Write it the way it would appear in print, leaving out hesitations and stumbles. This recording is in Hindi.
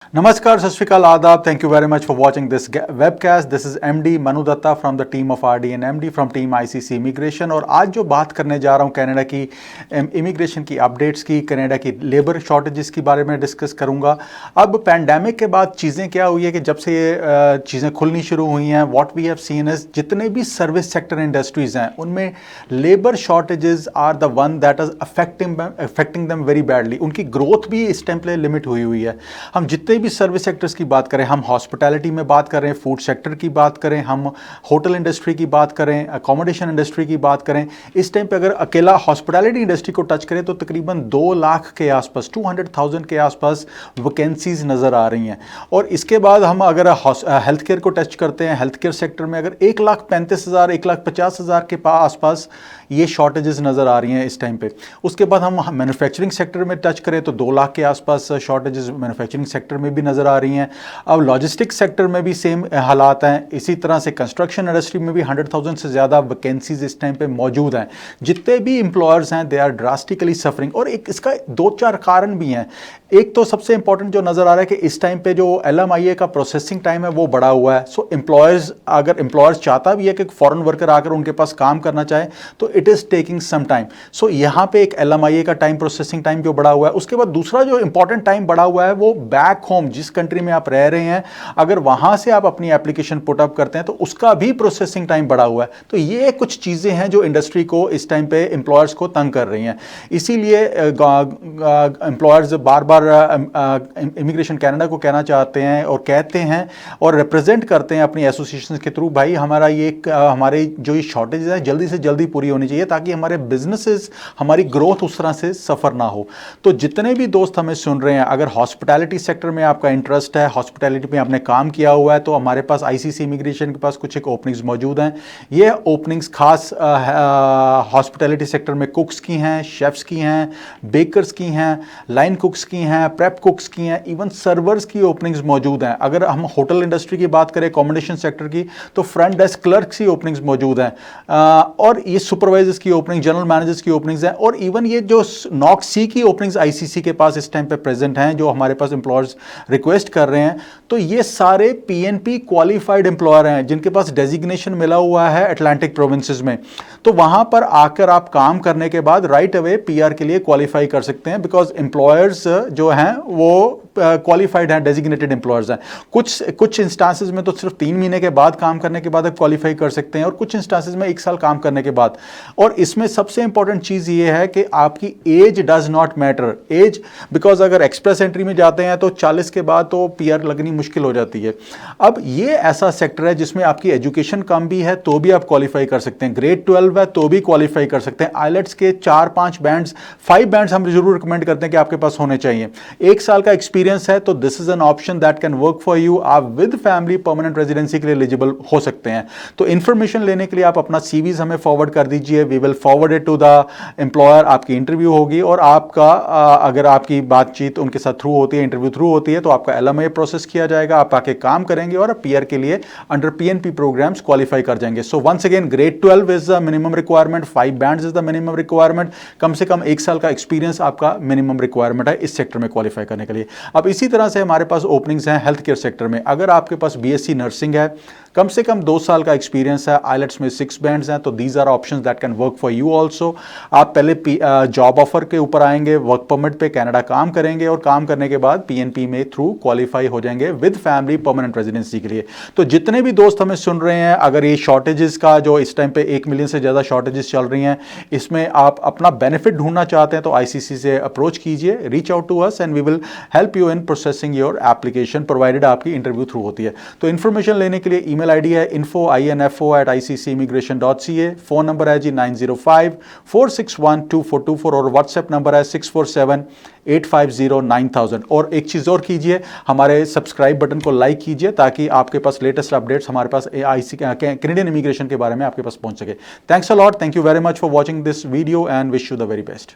Namaskar, Sat Shri Akal, Adab. Thank you very much for watching this webcast. This is MD Manu Datta from the team of RD and MD from team ICC Immigration. और आज जो बात करने जा रहा हूँ कनाडा की इमिग्रेशन की अपडेट्स की, कनाडा की लेबर शॉर्टेजेस के बारे में डिस्कस करूँगा। अब पैंडेमिक के बाद चीज़ें क्या हुई है कि जब से ये चीज़ें खुलनी शुरू हुई हैं, what we have seen is जितने भी सर्विस सेक्टर इंडस्ट्रीज़ हैं उनमें labour shortages are the one that is affecting them very badly. उनकी ग्रोथ भी इस टाइम पे लिमिट हुई है। हम जितने भी सर्विस सेक्टर्स की बात करें, हम हॉस्पिटैलिटी में बात करें, फूड सेक्टर की बात करें, हम होटल इंडस्ट्री की बात करें, अकोमोडेशन इंडस्ट्री की बात करें, इस टाइम पे अगर अकेला हॉस्पिटैलिटी इंडस्ट्री को टच करें तो तकरीबन 2 लाख के आसपास 200,000 के आसपास वैकेंसीज नज़र आ रही हैं। और इसके बाद हम अगर हेल्थ केयर को टच करते हैं, हेल्थ केयर सेक्टर में अगर 1,35,000 1,50,000 के आसपास ये शॉर्टेजेस नज़र आ रही हैं इस टाइम पे। उसके बाद हम मैन्युफैक्चरिंग सेक्टर में टच करें तो 2 लाख के आसपास शॉर्टेजेस मैन्युफैक्चरिंग सेक्टर में भी नज़र आ रही हैं। अब लॉजिस्टिक्स सेक्टर में भी सेम हालात हैं। इसी तरह से कंस्ट्रक्शन इंडस्ट्री में भी 100,000 से ज़्यादा वैकेंसीज इस टाइम पे मौजूद हैं। जितने भी एम्प्लॉयर्स हैं दे आर ड्रास्टिकली सफरिंग। और एक इसका 2-4 कारण भी हैं। एक तो सबसे इंपॉर्टेंट जो नज़र आ रहा है कि इस टाइम पे जो LMIA का प्रोसेसिंग टाइम है वो बढ़ा हुआ है। सो अगर एम्प्लॉयर्स चाहता भी है कि फॉरेन वर्कर आकर उनके पास काम करना चाहे तो it is taking some time. So यहाँ पे एक LMIA का टाइम, प्रोसेसिंग टाइम जो बढ़ा हुआ है। उसके बाद दूसरा जो इंपॉर्टेंट टाइम बढ़ा हुआ है वो बैक होम, जिस कंट्री में आप रह रहे हैं, अगर वहां से आप अपनी एप्लीकेशन पुट अप करते हैं तो उसका भी प्रोसेसिंग टाइम बढ़ा हुआ है। तो ये कुछ चीज़ें हैं जो इंडस्ट्री को इस टाइम पे एम्प्लॉयर्स को तंग कर रही हैं। इसीलिए एम्प्लॉयर्स बार बार इमिग्रेशन कनाडा को कहना चाहते हैं और कहते हैं और रिप्रेजेंट करते हैं अपनी एसोसिएशन के थ्रू, भाई हमारा हमारे जो ये शॉर्टेज है जल्दी से जल्दी पूरी होनी चाहिए ताकि हमारे बिजनेसेस, हमारी ग्रोथ उस तरह से सफ़र ना हो। तो जितने भी दोस्त हमें सुन रहे हैं, अगर हॉस्पिटैलिटी सेक्टर में आपका इंटरेस्ट है, हॉस्पिटैलिटी में आपने काम किया हुआ है, तो हमारे पास ICC इमिग्रेशन के पास कुछ एक ओपनिंग्स मौजूद हैं। ये ओपनिंग्स खास हॉस्पिटैलिटी सेक्टर में कुक्स की हैं, शेफ्स की हैं, बेकर्स की हैं, लाइन कुक्स की हैं, प्रेप कुक्स की हैं, इवन सर्वर्स की ओपनिंग्स मौजूद हैं। अगर हम होटल इंडस्ट्री की बात करें, अकोमोडेशन सेक्टर की, तो फ्रंट डेस्क क्लर्क्स की ओपनिंग्स मौजूद हैं। और ये सुपरवाइजर्स की ओपनिंग, जनरल मैनेजर्स की ओपनिंग्स हैं। और इवन ये जो नॉक सी की ओपनिंग्स ICC के पास इस टाइम पे प्रेजेंट हैं, जो हमारे पास एम्प्लॉयर्स रिक्वेस्ट कर रहे हैं, तो ये सारे PNP क्वालिफाइड एम्प्लॉयर हैं जिनके पास डेजिग्नेशन मिला हुआ है अटलांटिक प्रोविंसेस में। तो वहां पर आकर आप काम करने के बाद राइट अवे PR के लिए क्वालिफाई कर सकते हैं, बिकॉज एम्प्लॉयर्स जो हैं वो क्वालिफाइड हैं, डेजिग्नेटेड एम्प्लॉयर्स हैं। कुछ इंस्टांसेस में तो सिर्फ 3 महीने के बाद काम करने के बाद आप क्वालिफाई कर सकते हैं, और कुछ इंस्टांसेस में 1 साल काम करने के बाद। और इसमें सबसे इंपॉर्टेंट चीज ये है कि आपकी age does not matter. Age, because अगर एक्सप्रेस एंट्री में जाते हैं तो 40 के बाद तो PR लगनी मुश्किल हो जाती है। अब ये ऐसा सेक्टर है जिसमें आपकी एजुकेशन कम भी है तो भी आप क्वालिफाई कर सकते हैं, ग्रेड 12 है तो भी क्वालिफाई कर सकते हैं। IELTS के 4-5 बैंड्स, 5 बैंड्स हम जरूर रिकमेंड करते हैं कि आपके पास होने चाहिए। 1 साल का एक्सपीरियंस है तो this is an option that can work for you. आप विद फैमिली परमानेंट रेजिडेंसी के लिए एलिजिबल हो सकते हैं। तो इंफॉर्मेशन लेने के लिए आप अपना CVs हमें फॉरवर्ड कर दीजिए, we will forward it to the employer. आपकी इंटरव्यू होगी और आपका अगर आपकी बातचीत उनके साथ थ्रू होती है, इंटरव्यू थ्रू होती है, तो आपका LMIA प्रोसेस किया जाएगा, आप आके काम करेंगे और PR के लिए अंडर PNP प्रोग्राम्स क्वालिफाई कर जाएंगे। So once again, grade 12 is the minimum requirement, 5 bands is the minimum requirement. कम से कम 1 साल का एक्सपीरियंस आपका मिनिमम रिक्वायरमेंट है इस सेक्टर में क्वालिफाई करने के लिए। अब इसी तरह से हमारे पास ओपनिंग्स हैं हेल्थ केयर सेक्टर में। अगर आपके पास BSc नर्सिंग है, कम से कम 2 साल का एक्सपीरियंस है, IELTS में 6 बैंड्स हैं, तो these are options that can work for you also. आप पहले जॉब ऑफर के ऊपर आएंगे, वर्क परमिट पे कनाडा काम करेंगे और काम करने के बाद PNP में थ्रू क्वालिफाई हो जाएंगे विद फैमिली परमानेंट रेजिडेंसी के लिए। तो जितने भी दोस्त हमें सुन रहे हैं, अगर ये शॉर्टेजेस का जो इस टाइम पे 1 मिलियन से ज़्यादा शॉर्टेजेस चल रही हैं, इसमें आप अपना बेनिफिट ढूंढना चाहते हैं तो ICC से अप्रोच कीजिए, reach out to us and we will help you in processing your application, provided आपकी इंटरव्यू थ्रू होती है। तो इन्फॉर्मेशन लेने के लिए ईमेल ID है info@iccimmigration.ca, फोन नंबर है जी 905-461-2424 और व्हाट्सएप नंबर है 647-850-9000। और एक चीज़ और कीजिए, हमारे सब्सक्राइब बटन को लाइक कीजिए ताकि आपके पास लेटेस्ट अपडेट्स हमारे पास कैनेडियन इमिग्रेशन के बारे में आपके पास पहुंच सके। Thanks a lot, thank you very much for watching this video and wish you the very best.